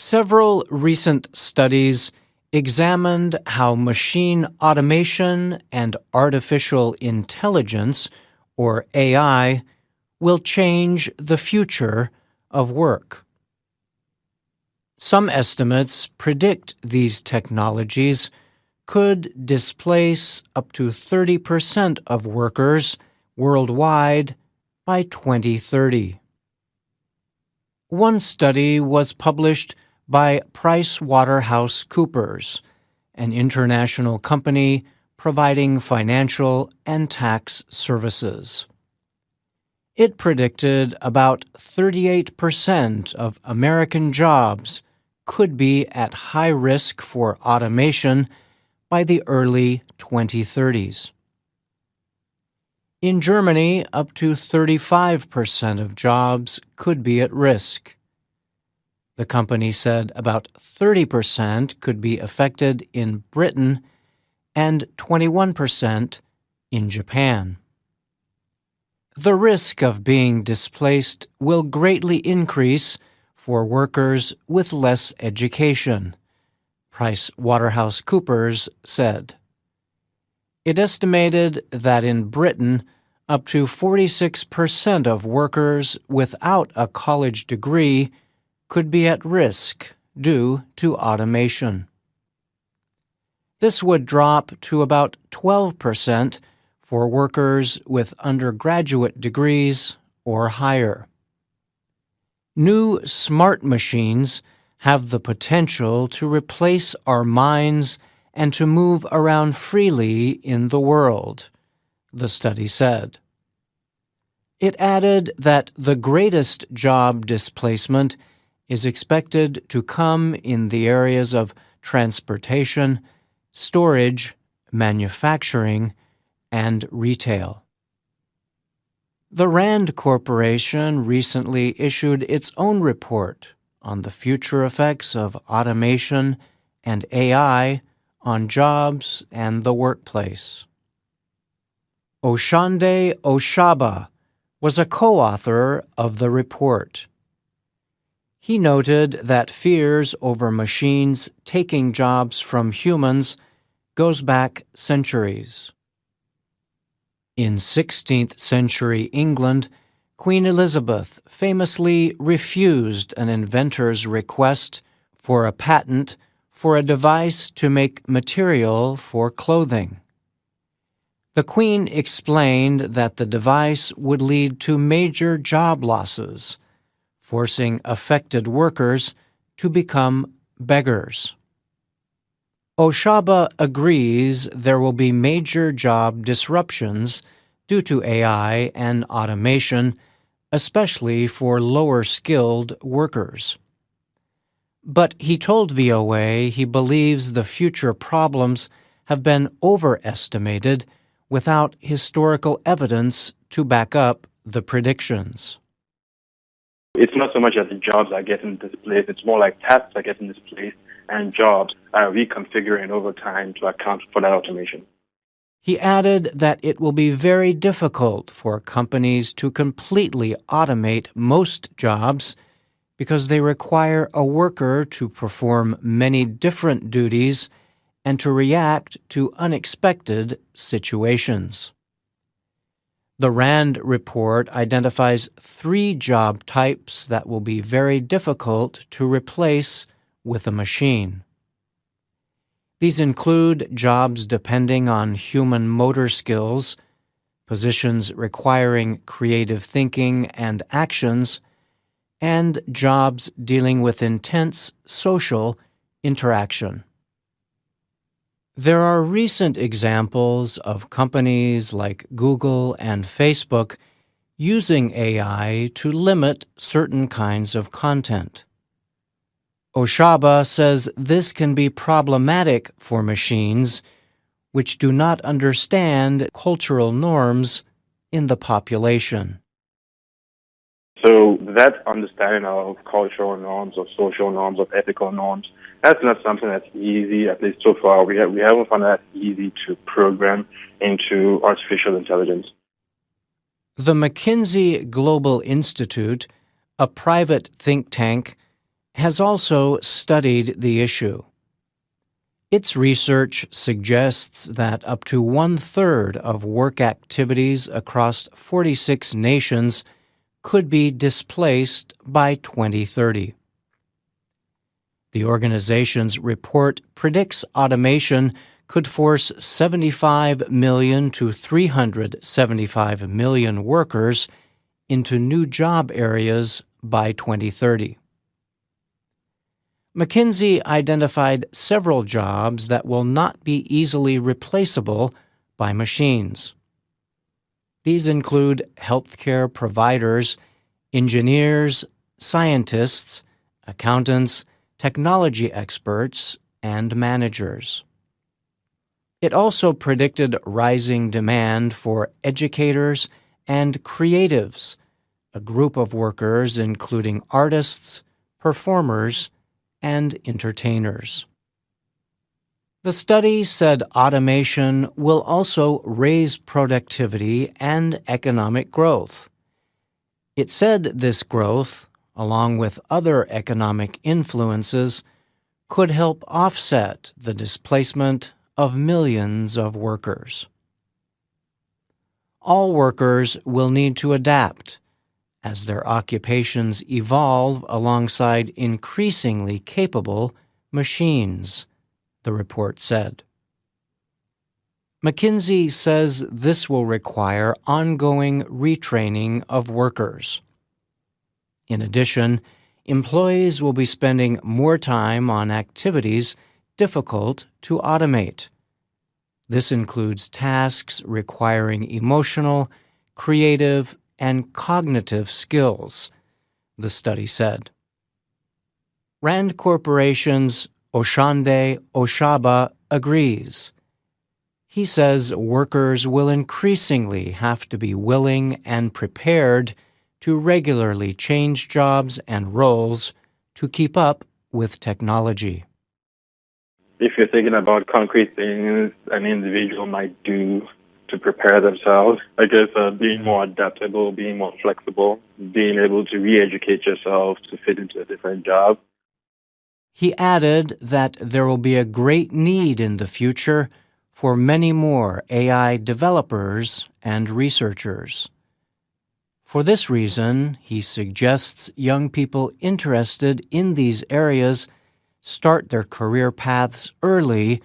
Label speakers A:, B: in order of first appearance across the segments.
A: Several recent studies examined how machine automation and artificial intelligence, or AI, will change the future of work. Some estimates predict these technologies could displace up to 30% of workers worldwide by 2030. One study was published by PricewaterhouseCoopers, an international company providing financial and tax services. It predicted about 38% of American jobs could be at high risk for automation by the early 2030s. In Germany, up to 35% of jobs could be at risk. The company said about 30% could be affected in Britain and 21% in Japan. The risk of being displaced will greatly increase for workers with less education, PricewaterhouseCoopers said. It estimated that in Britain, up to 46% of workers without a college degree could be at risk due to automation. This would drop to about 12% for workers with undergraduate degrees or higher. New smart machines have the potential to replace our minds and to move around freely in the world, the study said. It added that the greatest job displacement is expected to come in the areas of transportation, storage, manufacturing, and retail. The Rand Corporation recently issued its own report on the future effects of automation and AI on jobs and the workplace. Oshande Oshaba was a co-author of the report. He noted that fears over machines taking jobs from humans goes back centuries. In 16th century England, Queen Elizabeth famously refused an inventor's request for a patent for a device to make material for clothing. The Queen explained that the device would lead to major job losses, forcing affected workers to become beggars. Oshaba agrees there will be major job disruptions due to AI and automation, especially for lower-skilled workers. But he told VOA he believes the future problems have been overestimated without historical evidence to back up the predictions.
B: It's not so much that the jobs are getting displaced, it's more like tasks are getting displaced and jobs are reconfiguring over time to account for that automation.
A: He added that it will be very difficult for companies to completely automate most jobs because they require a worker to perform many different duties and to react to unexpected situations. The Rand report identifies 3 job types that will be very difficult to replace with a machine. These include jobs depending on human motor skills, positions requiring creative thinking and actions, and jobs dealing with intense social interaction. There are recent examples of companies like Google and Facebook using AI to limit certain kinds of content. Oshaba says this can be problematic for machines which do not understand cultural norms in the population.
B: So that understanding of cultural norms, of social norms, of ethical norms, that's not something that's easy, at least so far. We haven't found that easy to program into artificial intelligence.
A: The McKinsey Global Institute, a private think tank, has also studied the issue. Its research suggests that up to 1/3 of work activities across 46 nations could be displaced by 2030. The organization's report predicts automation could force 75 million to 375 million workers into new job areas by 2030. McKinsey identified several jobs that will not be easily replaceable by machines. These include healthcare providers, engineers, scientists, accountants, technology experts, and managers. It also predicted rising demand for educators and creatives, a group of workers including artists, performers, and entertainers. The study said automation will also raise productivity and economic growth. It said this growth, along with other economic influences, could help offset the displacement of millions of workers. All workers will need to adapt as their occupations evolve alongside increasingly capable machines, the report said. McKinsey says this will require ongoing retraining of workers. In addition, employees will be spending more time on activities difficult to automate. This includes tasks requiring emotional, creative, and cognitive skills, the study said. Rand Corporation's Oshande Oshaba agrees. He says workers will increasingly have to be willing and prepared to regularly change jobs and roles to keep up with technology.
B: If you're thinking about concrete things an individual might do to prepare themselves, I guess being more adaptable, being more flexible, being able to re-educate yourself to fit into a different job.
A: He added that there will be a great need in the future for many more AI developers and researchers. For this reason, he suggests young people interested in these areas start their career paths early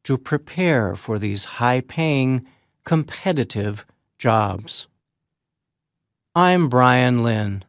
A: to prepare for these high-paying, competitive jobs. I'm Bryan Lynn.